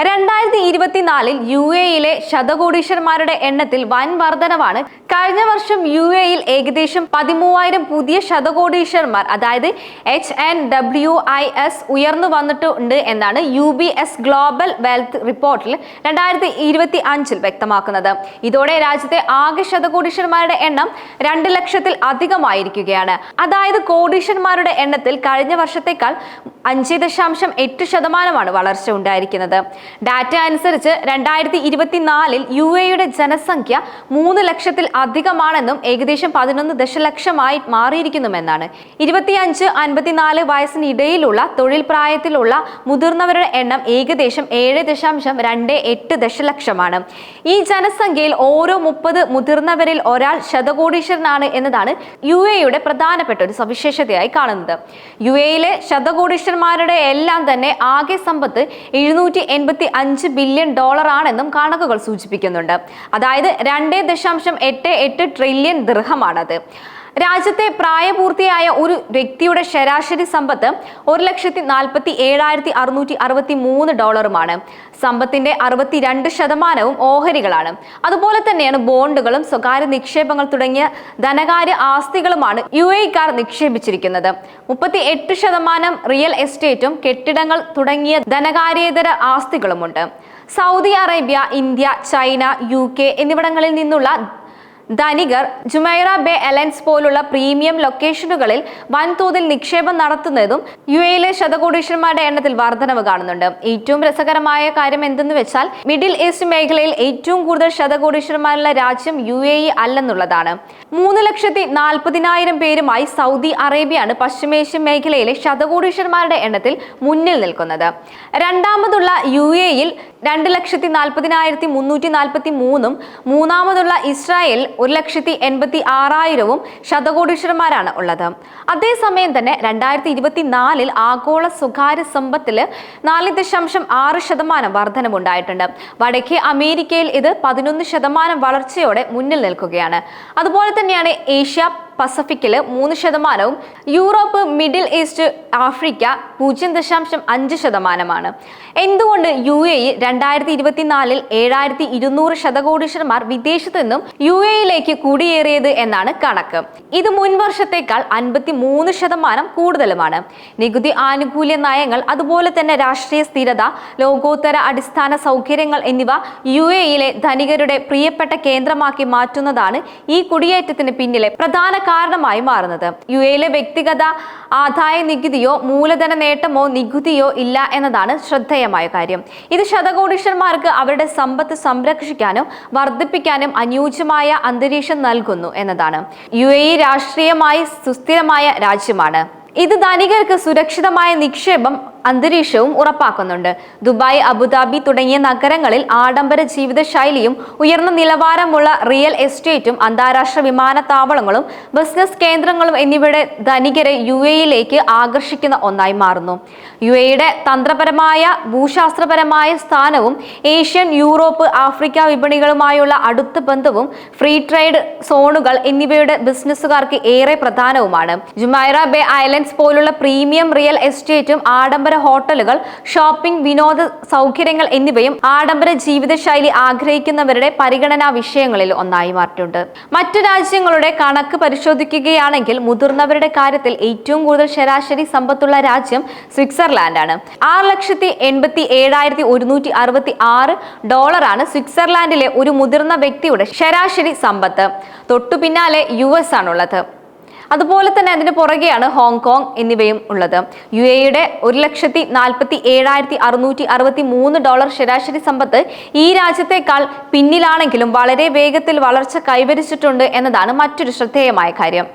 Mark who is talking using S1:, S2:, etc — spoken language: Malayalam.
S1: 2024 യു എയിലെ ശതകോടീശ്വരന്മാരുടെ എണ്ണത്തിൽ വൻ വർധനവാണ്. കഴിഞ്ഞ വർഷം യു എയിൽ ഏകദേശം 13,000 പുതിയ ശതകോടീശ്വരന്മാർ, അതായത് HNWIS ഉയർന്നു വന്നിട്ടുണ്ട് എന്നാണ് UBS ഗ്ലോബൽ വെൽത്ത് റിപ്പോർട്ടിൽ 2025 വ്യക്തമാക്കുന്നത്. ഇതോടെ രാജ്യത്തെ ആകെ ശതകോടീശ്വരന്മാരുടെ എണ്ണം 2 ലക്ഷത്തിൽ അധികമായിരിക്കുകയാണ്. അതായത് കോടീശ്വരന്മാരുടെ എണ്ണത്തിൽ കഴിഞ്ഞ വർഷത്തേക്കാൾ 5.8% വളർച്ച ഉണ്ടായിരിക്കുന്നത്. ഡാറ്റ അനുസരിച്ച് 2024 യു എയുടെ ജനസംഖ്യ 3 ലക്ഷത്തിൽ അധികമാണെന്നും ഏകദേശം 11 ദശലക്ഷമായി മാറിയിരിക്കുന്നുമെന്നാണ്. 25-54 വയസ്സിനിടയിലുള്ള തൊഴിൽ പ്രായത്തിലുള്ള മുതിർന്നവരുടെ എണ്ണം ഏകദേശം 7.28 ദശലക്ഷമാണ്. ഈ ജനസംഖ്യയിൽ ഓരോ 30 മുതിർന്നവരിൽ ഒരാൾ ശതകോടീശ്വരനാണ് എന്നതാണ് യു എയുടെ പ്രധാനപ്പെട്ട ഒരു സവിശേഷതയായി കാണുന്നത്. യു എയിലെ ശതകോടീശ്വരന്മാരുടെ എല്ലാം തന്നെ ആകെ സമ്പത്ത് $785 ബില്യൺ ആണെന്നും കണക്കുകൾ സൂചിപ്പിക്കുന്നുണ്ട്. അതായത് 2.88 ട്രില്യൺ ദിർഹമാണത്. രാജ്യത്തെ പ്രായപൂർത്തിയായ ഒരു വ്യക്തിയുടെ ശരാശരി സമ്പത്ത് $1,47,663. സമ്പത്തിന്റെ 62% ഓഹരികളാണ്. അതുപോലെ തന്നെയാണ് ബോണ്ടുകളും സ്വകാര്യ നിക്ഷേപങ്ങൾ തുടങ്ങിയ ധനകാര്യ ആസ്തികളുമാണ് UAE-ക്കാർ നിക്ഷേപിച്ചിരിക്കുന്നത്. 38% റിയൽ എസ്റ്റേറ്റും കെട്ടിടങ്ങൾ തുടങ്ങിയ ധനകാര്യേതര ആസ്തികളുമുണ്ട്. Saudi Arabia, India, China, UK എന്നിവിടങ്ങളിൽ നിന്നുള്ള ധനികർ ജുമൈറ ബേ അലയൻസ് പോലുള്ള പ്രീമിയം ലൊക്കേഷനുകളിൽ വൻതോതിൽ നിക്ഷേപം നടത്തുന്നതും യു എയിലെ ശതകോടീശ്വരന്മാരുടെ എണ്ണത്തിൽ വർധനവ് കാണുന്നുണ്ട്. ഏറ്റവും രസകരമായ കാര്യം എന്തെന്ന് വെച്ചാൽ മിഡിൽ ഈസ്റ്റ് മേഖലയിൽ ഏറ്റവും കൂടുതൽ ശതകോടീശ്വരന്മാരുള്ള രാജ്യം UAE അല്ലെന്നുള്ളതാണ്. 3,40,000 പേരുമായി സൗദി അറേബ്യയാണ് പശ്ചിമേഷ്യൻ മേഖലയിലെ ശതകോടീശ്വരന്മാരുടെ എണ്ണത്തിൽ മുന്നിൽ നിൽക്കുന്നത്. രണ്ടാമതുള്ള UAE-യിൽ 2,40,343, മൂന്നാമതുള്ള ഇസ്രായേൽ 1,86,000 ശതകോടീശ്വരന്മാരാണ് ഉള്ളത്. അതേസമയം തന്നെ 2024 ആഗോള സ്വകാര്യ സമ്പത്തിൽ 4.6% വർധനമുണ്ടായിട്ടുണ്ട്. വടക്കേ അമേരിക്കയിൽ ഇത് 11% വളർച്ചയോടെ മുന്നിൽ നിൽക്കുകയാണ്. അതുപോലെ തന്നെയാണ് ഏഷ്യ പസഫിക്കിൽ 3%, യൂറോപ്പ്, മിഡിൽ ഈസ്റ്റ്, ആഫ്രിക്ക 0.5%. എന്തുകൊണ്ട് UAE 2024 7,200 ശതകോടീശ്വരന്മാർ വിദേശത്തു നിന്നും UAE-യിലേക്ക് കുടിയേറിയത് എന്നാണ് കണക്ക്. ഇത് മുൻ വർഷത്തേക്കാൾ 53% കൂടുതലുമാണ്. നികുതി ആനുകൂല്യ നയങ്ങൾ, അതുപോലെ തന്നെ രാഷ്ട്രീയ സ്ഥിരത, ലോകോത്തര അടിസ്ഥാന സൗകര്യങ്ങൾ എന്നിവ UAE-യിലെ ധനികരുടെ പ്രിയപ്പെട്ട കേന്ദ്രമാക്കി മാറ്റുന്നതാണ് ഈ കുടിയേറ്റത്തിന് പിന്നിലെ പ്രധാന കാരണമായി മാറുന്നത്. UAE-യിലെ വ്യക്തിഗത ആദായ നികുതിയോ മൂലധന നേട്ടമോ നികുതിയോ ഇല്ല എന്നതാണ് ശ്രദ്ധേയമായ കാര്യം. ഇത് ശതകോടീശ്വരന്മാർക്ക് അവരുടെ സമ്പത്ത് സംരക്ഷിക്കാനും വർദ്ധിപ്പിക്കാനും അനുയോജ്യമായ അന്തരീക്ഷം നൽകുന്നു എന്നതാണ്. UAE രാഷ്ട്രീയമായി സുസ്ഥിരമായ രാജ്യമാണ്. ഇത് ധനികർക്ക് സുരക്ഷിതമായ നിക്ഷേപം അന്തരീക്ഷവും ഉറപ്പാക്കുന്നുണ്ട്. ദുബായ്, അബുദാബി തുടങ്ങിയ നഗരങ്ങളിൽ ആഡംബര ജീവിതശൈലിയും ഉയർന്ന നിലവാരമുള്ള റിയൽ എസ്റ്റേറ്റും അന്താരാഷ്ട്ര വിമാനത്താവളങ്ങളും ബിസിനസ് കേന്ദ്രങ്ങളും എന്നിവയുടെ ധനികരെ UAE-യിലേക്ക് ആകർഷിക്കുന്ന ഒന്നായി മാറുന്നു. UAE-യുടെ തന്ത്രപരമായ ഭൂശാസ്ത്രപരമായ സ്ഥാനവും ഏഷ്യൻ, യൂറോപ്പ്, ആഫ്രിക്ക വിപണികളുമായുള്ള അടുത്ത ബന്ധവും ഫ്രീ ട്രേഡ് സോണുകൾ എന്നിവയുടെ ബിസിനസ്സുകാർക്ക് ഏറെ പ്രധാനവുമാണ്. ജുമൈറ ബേ ഐലൻഡ്സ് പോലുള്ള പ്രീമിയം റിയൽ എസ്റ്റേറ്റും ആഡംബര ഹോട്ടലുകൾ, ഷോപ്പിംഗ്, വിനോദ സൗകര്യങ്ങൾ എന്നിവയും ആഡംബര ജീവിതശൈലി ആഗ്രഹിക്കുന്നവരുടെ പരിഗണനാ വിഷയങ്ങളിൽ ഒന്നായി മാറിയിട്ടുണ്ട്. മറ്റു രാജ്യങ്ങളുടെ കണക്ക് പരിശോധിക്കുകയാണെങ്കിൽ മുതിർന്നവരുടെ കാര്യത്തിൽ ഏറ്റവും കൂടുതൽ ശരാശരി സമ്പത്തുള്ള രാജ്യം സ്വിറ്റ്സർലാൻഡാണ്. $6,87,166 സ്വിറ്റ്സർലാൻഡിലെ ഒരു മുതിർന്ന വ്യക്തിയുടെ ശരാശരി സമ്പത്ത്. തൊട്ടു പിന്നാലെ US ആണുള്ളത്. അതുപോലെ തന്നെ അതിന് പുറകെയാണ് ഹോങ്കോങ് എന്നിവയും ഉള്ളത്. UAE-യുടെ $1,47,663 ശരാശരി സമ്പത്ത് ഈ രാജ്യത്തെക്കാൾ പിന്നിലാണെങ്കിലും വളരെ വേഗത്തിൽ വളർച്ച കൈവരിച്ചിട്ടുണ്ട് എന്നതാണ് മറ്റൊരു ശ്രദ്ധേയമായ കാര്യം.